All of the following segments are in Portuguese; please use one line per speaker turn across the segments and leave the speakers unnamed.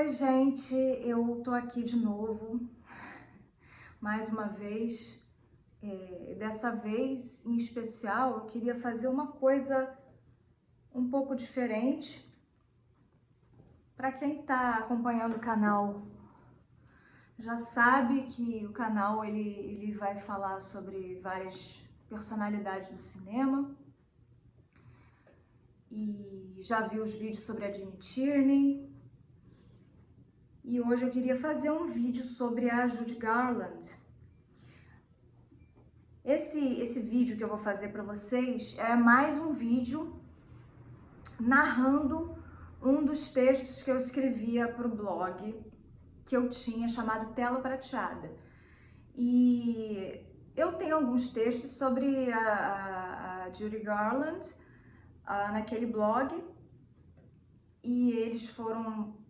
Oi, gente, eu tô aqui de novo, mais uma vez. Dessa vez, em especial, eu queria fazer uma coisa um pouco diferente. Para quem está acompanhando o canal, já sabe que o canal ele vai falar sobre várias personalidades do cinema. E já vi os vídeos sobre a Gene Tierney. E hoje eu queria fazer um vídeo sobre a Judy Garland. Esse vídeo que eu vou fazer para vocês é mais um vídeo narrando um dos textos que eu escrevia para o blog que eu tinha chamado Tela Prateada. E eu tenho alguns textos sobre a Judy Garland naquele blog, e eles foram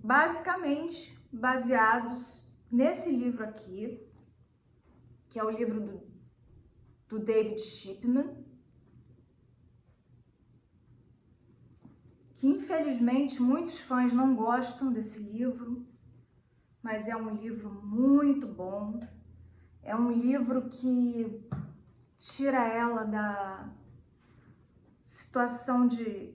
basicamente baseados nesse livro aqui, que é o livro do David Shipman, que infelizmente muitos fãs não gostam desse livro, mas é um livro muito bom. É um livro que tira ela da situação de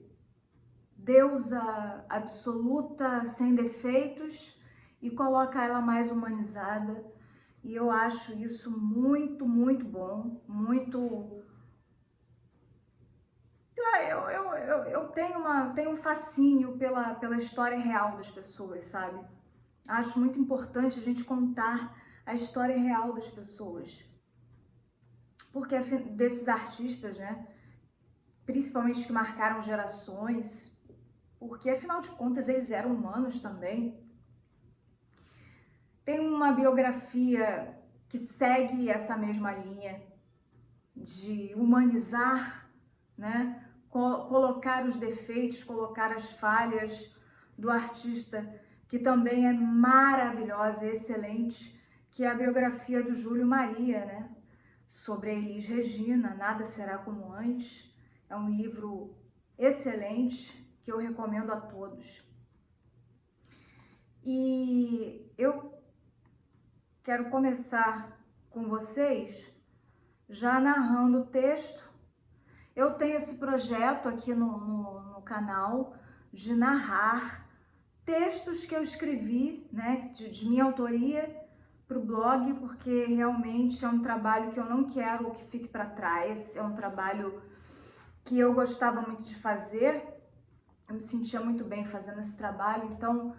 deusa absoluta, sem defeitos, e coloca ela mais humanizada. E eu acho isso muito, muito bom, muito... Eu tenho um fascínio pela história real das pessoas, sabe? Acho muito importante a gente contar a história real das pessoas. Porque desses artistas, né? Principalmente que marcaram gerações, porque afinal de contas eles eram humanos também. Tem uma biografia que segue essa mesma linha de humanizar, né? Colocar os defeitos, colocar as falhas do artista, que também é maravilhosa, excelente, que é a biografia do Júlio Maria, né? Sobre a Elis Regina, Nada Será Como Antes. É um livro excelente que eu recomendo a todos. E eu quero começar com vocês já narrando o texto. Eu tenho esse projeto aqui no canal de narrar textos que eu escrevi, né, de minha autoria, para o blog, porque realmente é um trabalho que eu não quero que fique para trás. É um trabalho que eu gostava muito de fazer, eu me sentia muito bem fazendo esse trabalho, então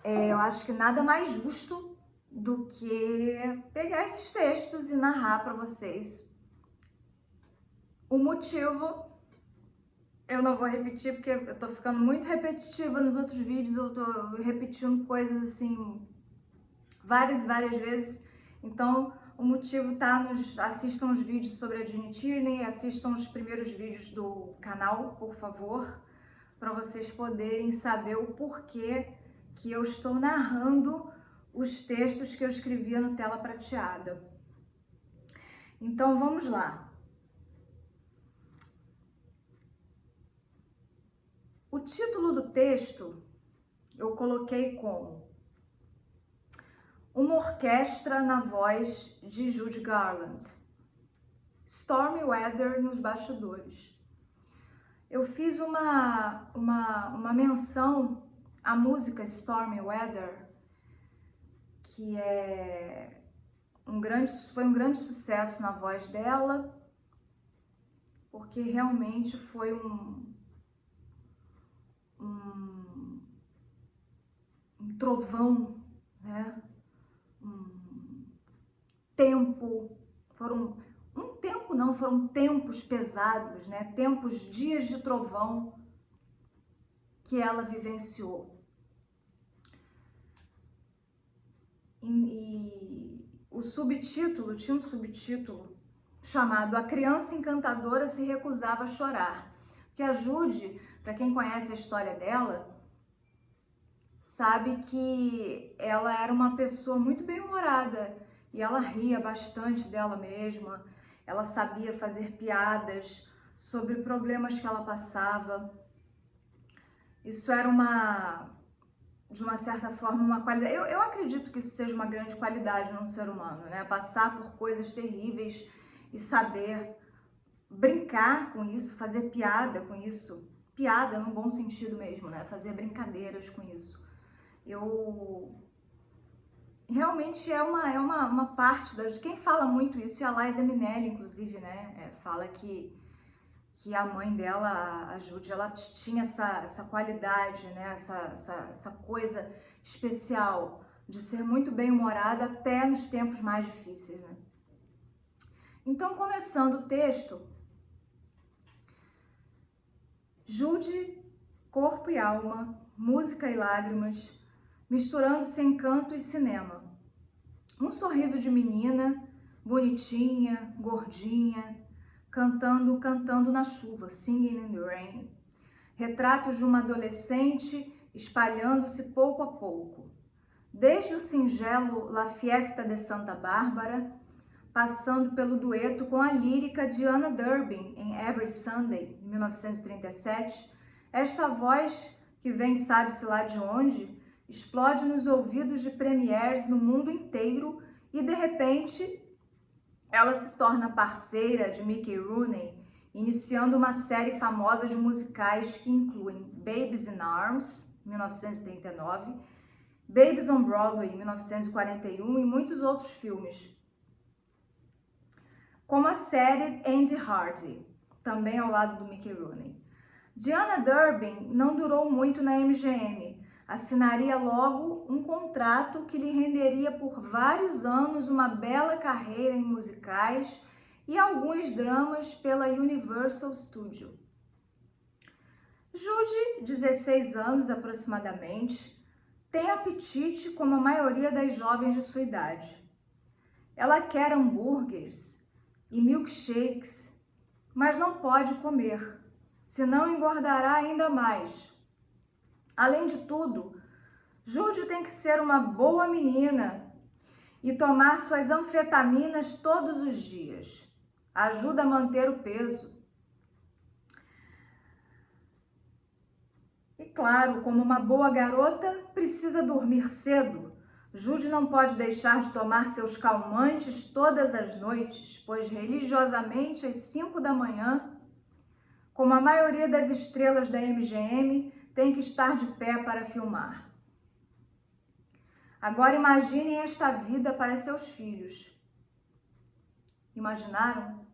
eu acho que nada mais justo do que pegar esses textos e narrar para vocês. O motivo eu não vou repetir, porque eu tô ficando muito repetitiva nos outros vídeos, eu tô repetindo coisas assim várias vezes. Então o motivo tá assistam os vídeos sobre a Gene Tierney, assistam os primeiros vídeos do canal, por favor, para vocês poderem saber o porquê que eu estou narrando os textos que eu escrevia no Tela Prateada. Então vamos lá. O título do texto eu coloquei como Uma Orquestra na Voz de Judy Garland. Stormy Weather nos bastidores. Eu fiz uma menção à música Stormy Weather, que foi um grande sucesso na voz dela, porque realmente foi um trovão, né? Foram tempos pesados, né? Dias de trovão que ela vivenciou. E o subtítulo, tinha um subtítulo chamado A Criança Encantadora se Recusava a Chorar. Porque a Judy, para quem conhece a história dela, sabe que ela era uma pessoa muito bem-humorada e ela ria bastante dela mesma. Ela sabia fazer piadas sobre problemas que ela passava. Isso era de uma certa forma, uma qualidade. Eu acredito que isso seja uma grande qualidade num ser humano, né? Passar por coisas terríveis e saber brincar com isso, fazer piada com isso. Piada no bom sentido mesmo, né? Fazer brincadeiras com isso. Realmente é uma parte da... Quem fala muito isso é a Liza Minnelli, inclusive, né? Fala que a mãe dela, a Judy, ela tinha essa qualidade, né? Essa coisa especial de ser muito bem-humorada até nos tempos mais difíceis, né? Então, começando o texto, Judy, corpo e alma, música e lágrimas, misturando-se em canto e cinema. Um sorriso de menina, bonitinha, gordinha, cantando na chuva, singing in the rain. Retratos de uma adolescente espalhando-se pouco a pouco. Desde o singelo La Fiesta de Santa Bárbara, passando pelo dueto com a lírica de Anna Durbin em Every Sunday, em 1937, esta voz, que vem sabe-se lá de onde, explode nos ouvidos de premieres no mundo inteiro e, de repente, ela se torna parceira de Mickey Rooney, iniciando uma série famosa de musicais que incluem Babies in Arms, 1939, Babies on Broadway, 1941 e muitos outros filmes, como a série Andy Hardy, também ao lado do Mickey Rooney. Diana Durbin não durou muito na MGM, assinaria logo um contrato que lhe renderia por vários anos uma bela carreira em musicais e alguns dramas pela Universal Studio. Judy, 16 anos aproximadamente, tem apetite como a maioria das jovens de sua idade. Ela quer hambúrgueres e milkshakes, mas não pode comer, senão engordará ainda mais. Além de tudo, Judy tem que ser uma boa menina e tomar suas anfetaminas todos os dias. Ajuda a manter o peso. E claro, como uma boa garota, precisa dormir cedo. Judy não pode deixar de tomar seus calmantes todas as noites, pois religiosamente às 5 da manhã, como a maioria das estrelas da MGM, tem que estar de pé para filmar. Agora imaginem esta vida para seus filhos. Imaginaram?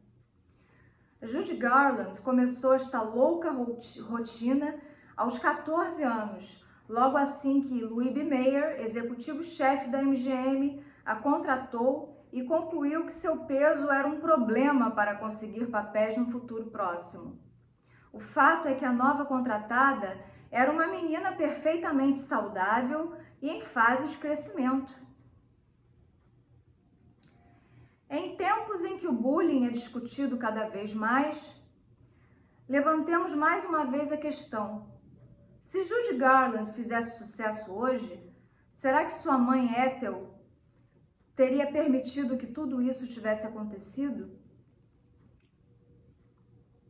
Judy Garland começou esta louca rotina aos 14 anos, logo assim que Louis B. Mayer, executivo-chefe da MGM, a contratou e concluiu que seu peso era um problema para conseguir papéis no futuro próximo. O fato é que a nova contratada era uma menina perfeitamente saudável e em fase de crescimento. Em tempos em que o bullying é discutido cada vez mais, levantemos mais uma vez a questão: se Judy Garland fizesse sucesso hoje, será que sua mãe Ethel teria permitido que tudo isso tivesse acontecido?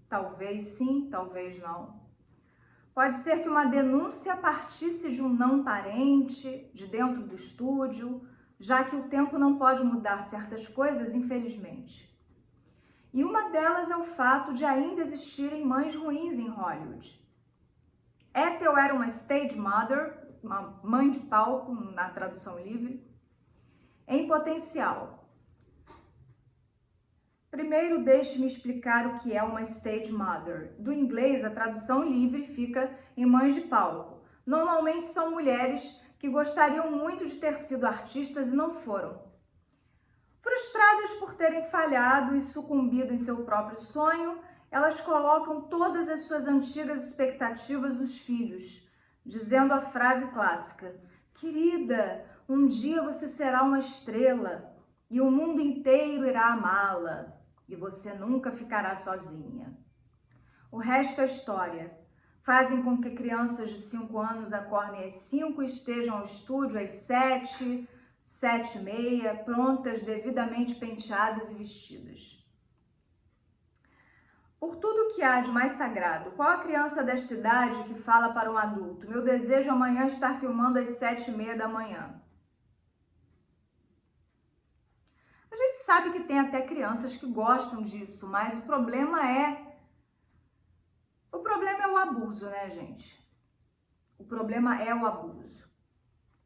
Talvez sim, talvez não. Pode ser que uma denúncia partisse de um não parente, de dentro do estúdio, já que o tempo não pode mudar certas coisas, infelizmente. E uma delas é o fato de ainda existirem mães ruins em Hollywood. Ethel era uma stage mother, uma mãe de palco, na tradução livre, em potencial. Primeiro, deixe-me explicar o que é uma stage mother. Do inglês, a tradução livre fica em mães de palco. Normalmente são mulheres que gostariam muito de ter sido artistas e não foram. Frustradas por terem falhado e sucumbido em seu próprio sonho, elas colocam todas as suas antigas expectativas nos filhos, dizendo a frase clássica: querida, um dia você será uma estrela e o mundo inteiro irá amá-la. E você nunca ficará sozinha. O resto é história. Fazem com que crianças de 5 anos acordem às 5 e estejam ao estúdio às 7, 7h30, prontas, devidamente penteadas e vestidas. Por tudo que há de mais sagrado, qual a criança desta idade que fala para um adulto? Meu desejo amanhã é estar filmando às 7h30 da manhã. A gente sabe que tem até crianças que gostam disso, mas o problema é o abuso, né, gente? O problema é o abuso.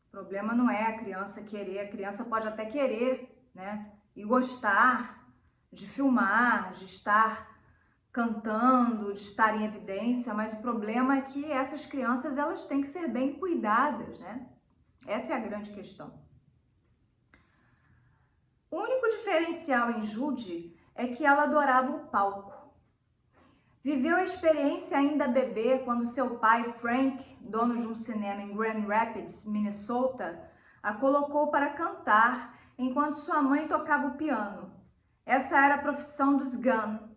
O problema não é a criança querer, a criança pode até querer, né? E gostar de filmar, de estar cantando, de estar em evidência, mas o problema é que essas crianças, elas têm que ser bem cuidadas, né? Essa é a grande questão. O único diferencial em Judy é que ela adorava o palco. Viveu a experiência ainda bebê quando seu pai, Frank, dono de um cinema em Grand Rapids, Minnesota, a colocou para cantar enquanto sua mãe tocava o piano. Essa era a profissão dos Gunn.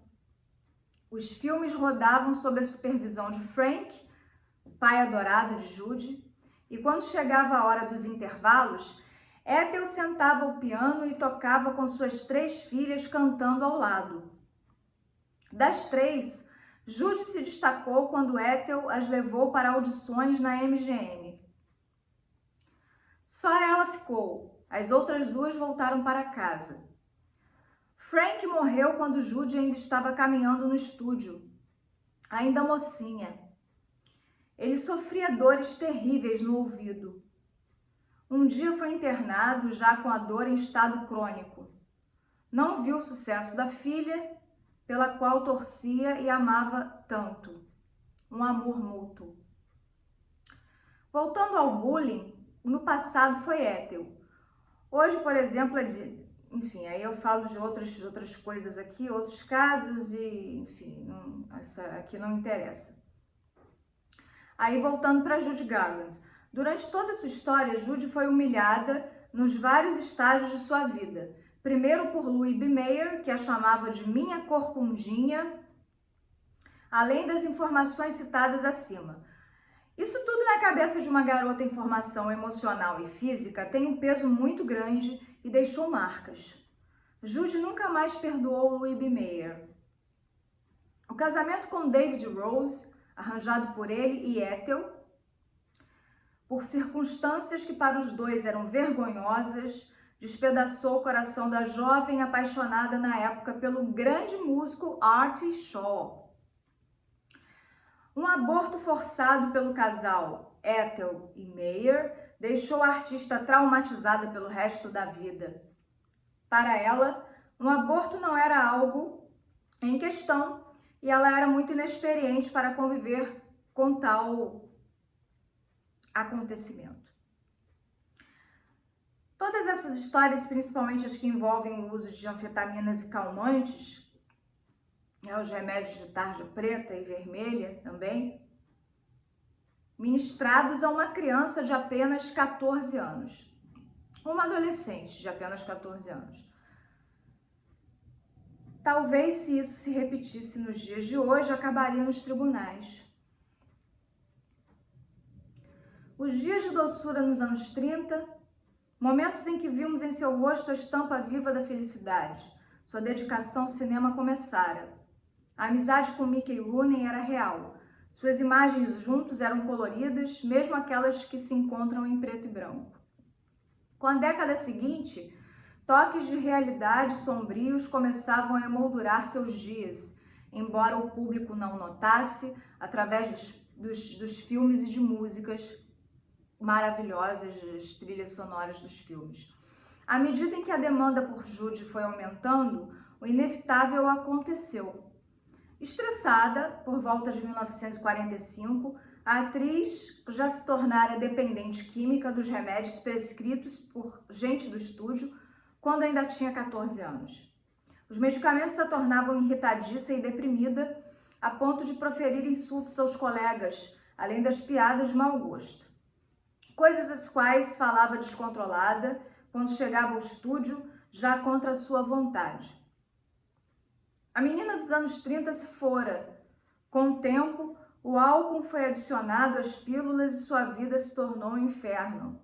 Os filmes rodavam sob a supervisão de Frank, o pai adorado de Judy, e quando chegava a hora dos intervalos, Ethel sentava ao piano e tocava com suas 3 filhas cantando ao lado. Das 3, Judy se destacou quando Ethel as levou para audições na MGM. Só ela ficou, as outras 2 voltaram para casa. Frank morreu quando Judy ainda estava caminhando no estúdio, ainda mocinha. Ele sofria dores terríveis no ouvido. Um dia foi internado já com a dor em estado crônico. Não viu o sucesso da filha, pela qual torcia e amava tanto. Um amor mútuo. Voltando ao bullying, no passado foi Ethel. Hoje, por exemplo, enfim, aí eu falo de outras coisas aqui, outros casos e, enfim, essa aqui não interessa. Aí voltando para Judy Garland. Durante toda a sua história, Judy foi humilhada nos vários estágios de sua vida. Primeiro por Louis B. Mayer, que a chamava de minha corcundinha, além das informações citadas acima. Isso tudo na cabeça de uma garota em formação emocional e física tem um peso muito grande e deixou marcas. Judy nunca mais perdoou Louis B. Mayer. O casamento com David Rose, arranjado por ele e Ethel, por circunstâncias que para os dois eram vergonhosas, despedaçou o coração da jovem apaixonada na época pelo grande músico Artie Shaw. Um aborto forçado pelo casal Ethel e Mayer deixou a artista traumatizada pelo resto da vida. Para ela, um aborto não era algo em questão e ela era muito inexperiente para conviver com tal acontecimento. Todas essas histórias, principalmente as que envolvem o uso de anfetaminas e calmantes, os remédios de tarja preta e vermelha também, ministrados a uma criança de apenas 14 anos, uma adolescente de apenas 14 anos. Talvez, se isso se repetisse nos dias de hoje, acabaria nos tribunais. Os dias de doçura nos anos 30, momentos em que vimos em seu rosto a estampa viva da felicidade. Sua dedicação ao cinema começara. A amizade com Mickey Rooney era real. Suas imagens juntos eram coloridas, mesmo aquelas que se encontram em preto e branco. Com a década seguinte, toques de realidade sombrios começavam a emoldurar seus dias, embora o público não notasse, através dos filmes e de músicas maravilhosas, as trilhas sonoras dos filmes. À medida em que a demanda por Judy foi aumentando, o inevitável aconteceu. Estressada, por volta de 1945, a atriz já se tornara dependente química dos remédios prescritos por gente do estúdio quando ainda tinha 14 anos. Os medicamentos a tornavam irritadiça e deprimida, a ponto de proferir insultos aos colegas, além das piadas de mau gosto. Coisas as quais falava descontrolada quando chegava ao estúdio, já contra a sua vontade. A menina dos anos 30 se fora. Com o tempo, o álcool foi adicionado às pílulas e sua vida se tornou um inferno.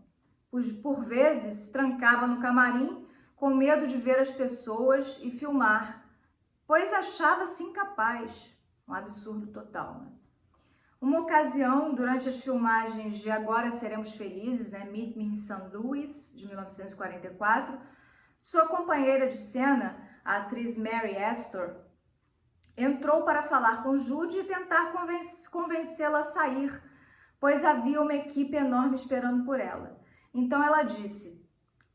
Por vezes, se trancava no camarim com medo de ver as pessoas e filmar pois achava-se incapaz. Um absurdo total, né? Uma ocasião, durante as filmagens de Agora Seremos Felizes, né, Meet Me in St. Louis, de 1944, sua companheira de cena, a atriz Mary Astor, entrou para falar com Judy e tentar convencê-la a sair, pois havia uma equipe enorme esperando por ela. Então ela disse: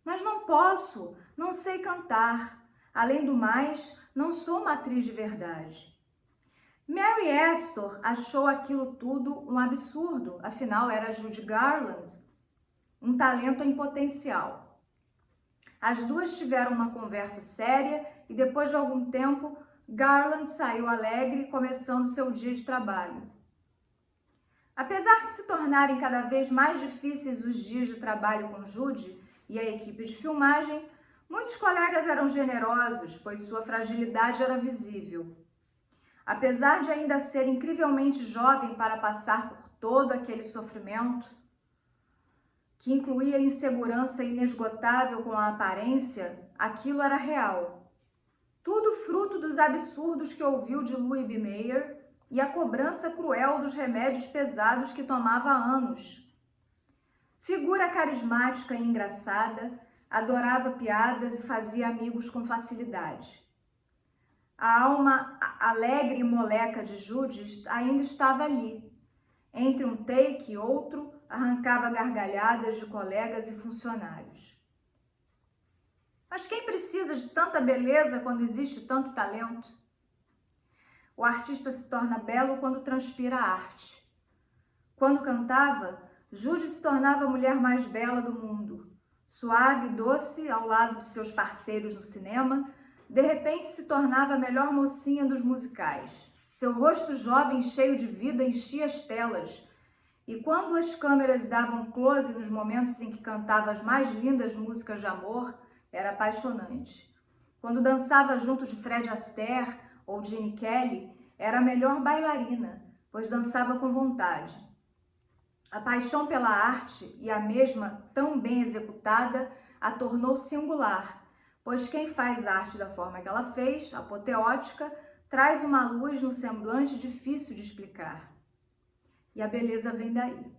"Mas não posso, não sei cantar. Além do mais, não sou uma atriz de verdade." Mary Astor achou aquilo tudo um absurdo, afinal era Judy Garland, um talento em potencial. As duas tiveram uma conversa séria e depois de algum tempo, Garland saiu alegre, começando seu dia de trabalho. Apesar de se tornarem cada vez mais difíceis os dias de trabalho com Judy e a equipe de filmagem, muitos colegas eram generosos, pois sua fragilidade era visível. Apesar de ainda ser incrivelmente jovem para passar por todo aquele sofrimento, que incluía insegurança inesgotável com a aparência, aquilo era real. Tudo fruto dos absurdos que ouviu de Louis B. Mayer e a cobrança cruel dos remédios pesados que tomava há anos. Figura carismática e engraçada, adorava piadas e fazia amigos com facilidade. A alma alegre e moleca de Judy ainda estava ali. Entre um take e outro, arrancava gargalhadas de colegas e funcionários. Mas quem precisa de tanta beleza quando existe tanto talento? O artista se torna belo quando transpira a arte. Quando cantava, Judy se tornava a mulher mais bela do mundo. Suave e doce ao lado de seus parceiros no cinema, de repente se tornava a melhor mocinha dos musicais. Seu rosto jovem, cheio de vida, enchia as telas. E quando as câmeras davam close nos momentos em que cantava as mais lindas músicas de amor, era apaixonante. Quando dançava junto de Fred Astaire ou Gene Kelly, era a melhor bailarina, pois dançava com vontade. A paixão pela arte, e a mesma tão bem executada, a tornou singular, pois quem faz arte da forma que ela fez, apoteótica, traz uma luz no semblante difícil de explicar. E a beleza vem daí.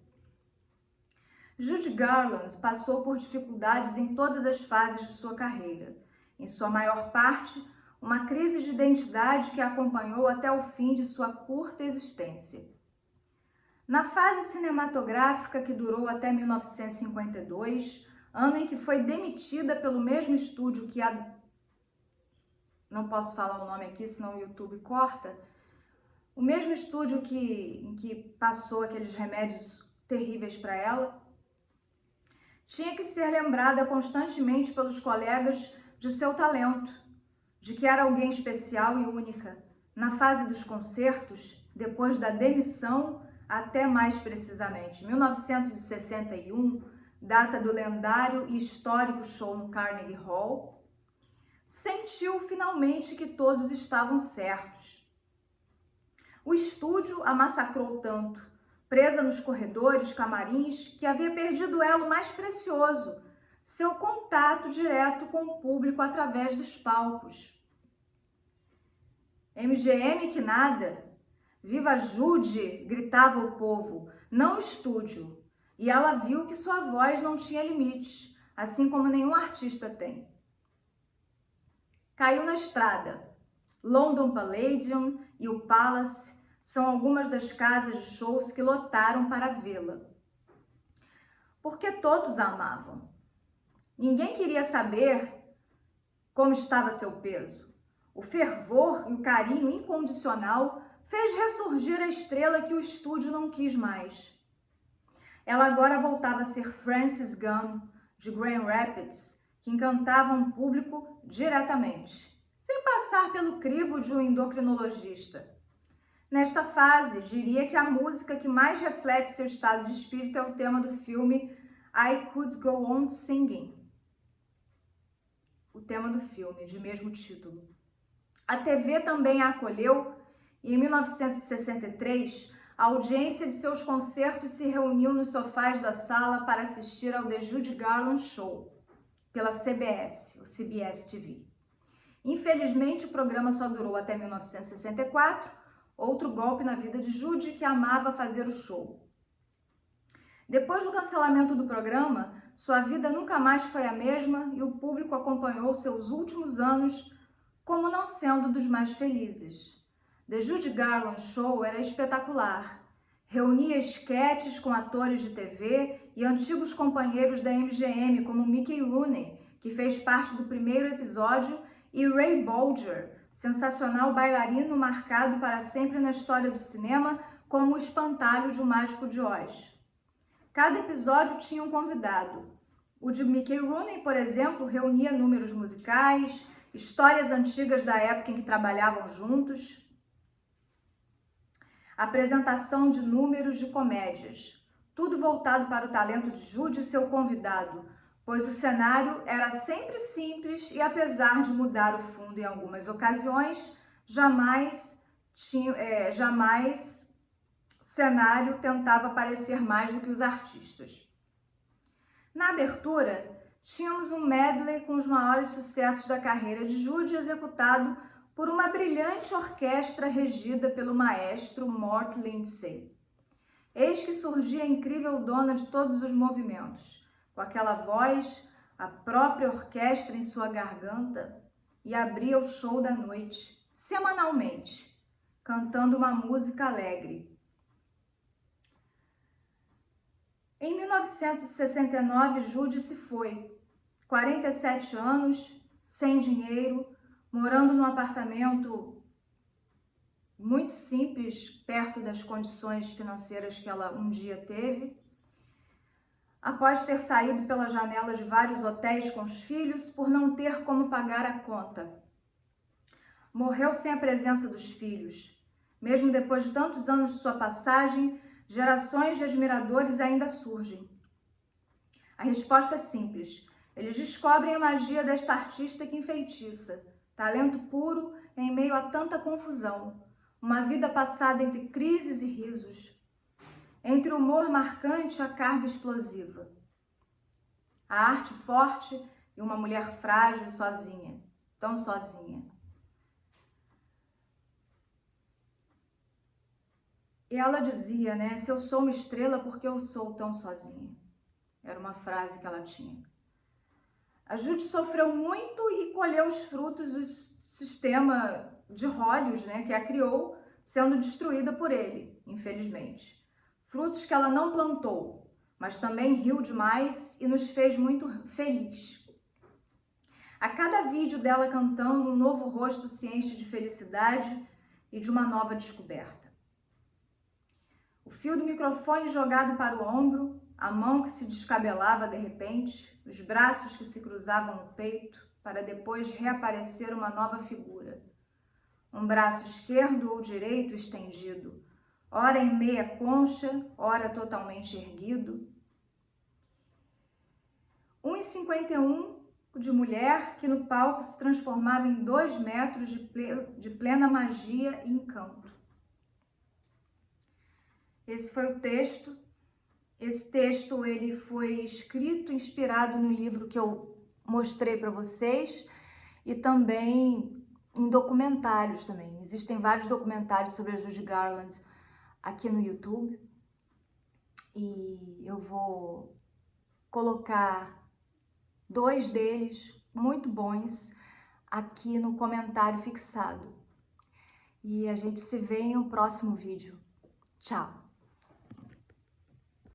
Judy Garland passou por dificuldades em todas as fases de sua carreira. Em sua maior parte, uma crise de identidade que a acompanhou até o fim de sua curta existência. Na fase cinematográfica que durou até 1952, ano em que foi demitida pelo mesmo estúdio que a... Não posso falar o nome aqui, senão o YouTube corta. O mesmo estúdio em que passou aqueles remédios terríveis para ela, tinha que ser lembrada constantemente pelos colegas de seu talento, de que era alguém especial e única. Na fase dos concertos, depois da demissão, até mais precisamente, 1961, data do lendário e histórico show no Carnegie Hall, sentiu finalmente que todos estavam certos. O estúdio a massacrou tanto, presa nos corredores, camarins, que havia perdido o elo mais precioso, seu contato direto com o público através dos palcos. MGM que nada! Viva Judy! Gritava o povo, não o estúdio. E ela viu que sua voz não tinha limites, assim como nenhum artista tem. Caiu na estrada. London Palladium e o Palace são algumas das casas de shows que lotaram para vê-la. Porque todos a amavam. Ninguém queria saber como estava seu peso. O fervor e o carinho incondicional fez ressurgir a estrela que o estúdio não quis mais. Ela agora voltava a ser Frances Gunn, de Grand Rapids, que encantava um público diretamente, sem passar pelo crivo de um endocrinologista. Nesta fase, diria que a música que mais reflete seu estado de espírito é o tema do filme I Could Go On Singing. O tema do filme, de mesmo título. A TV também a acolheu e em 1963, a audiência de seus concertos se reuniu nos sofás da sala para assistir ao The Judy Garland Show, pela CBS, o CBS TV. Infelizmente, o programa só durou até 1964, outro golpe na vida de Judy, que amava fazer o show. Depois do cancelamento do programa, sua vida nunca mais foi a mesma e o público acompanhou seus últimos anos como não sendo dos mais felizes. The Judy Garland Show era espetacular. Reunia esquetes com atores de TV e antigos companheiros da MGM, como Mickey Rooney, que fez parte do primeiro episódio, e Ray Bolger, sensacional bailarino marcado para sempre na história do cinema como o espantalho de O Mágico de Oz. Cada episódio tinha um convidado. O de Mickey Rooney, por exemplo, reunia números musicais, histórias antigas da época em que trabalhavam juntos, apresentação de números de comédias, tudo voltado para o talento de Judy e seu convidado, pois o cenário era sempre simples e, apesar de mudar o fundo em algumas ocasiões, jamais cenário tentava parecer mais do que os artistas. Na abertura, tínhamos um medley com os maiores sucessos da carreira de Judy, executado por uma brilhante orquestra regida pelo maestro Mort Lindsay. Eis que surgia a incrível dona de todos os movimentos, com aquela voz, a própria orquestra em sua garganta, e abria o show da noite, semanalmente, cantando uma música alegre. Em 1969, Judy se foi, 47 anos, sem dinheiro, morando num apartamento muito simples, perto das condições financeiras que ela um dia teve. Após ter saído pela janela de vários hotéis com os filhos por não ter como pagar a conta. Morreu sem a presença dos filhos. Mesmo depois de tantos anos de sua passagem, gerações de admiradores ainda surgem. A resposta é simples. Eles descobrem a magia desta artista que enfeitiça. Talento puro em meio a tanta confusão. Uma vida passada entre crises e risos. Entre o humor marcante e a carga explosiva. A arte forte e uma mulher frágil e sozinha. Tão sozinha. E ela dizia, né? Se eu sou uma estrela, por que eu sou tão sozinha? Era uma frase que ela tinha. A Judy sofreu muito e colheu os frutos do sistema de Hollywood, né, que a criou, sendo destruída por ele, infelizmente. Frutos que ela não plantou, mas também riu demais e nos fez muito feliz. A cada vídeo dela cantando, um novo rosto se enche de felicidade e de uma nova descoberta. O fio do microfone jogado para o ombro, a mão que se descabelava de repente, os braços que se cruzavam no peito, para depois reaparecer uma nova figura. Um braço esquerdo ou direito estendido, ora em meia concha, ora totalmente erguido. 1,51 de mulher que no palco se transformava em 2 metros de plena magia e encanto. Esse foi o texto. Esse texto ele foi escrito, inspirado no livro que eu mostrei para vocês e também em documentários também. Existem vários documentários sobre a Judy Garland aqui no YouTube e eu vou colocar 2 deles muito bons aqui no comentário fixado. E a gente se vê em um próximo vídeo. Tchau!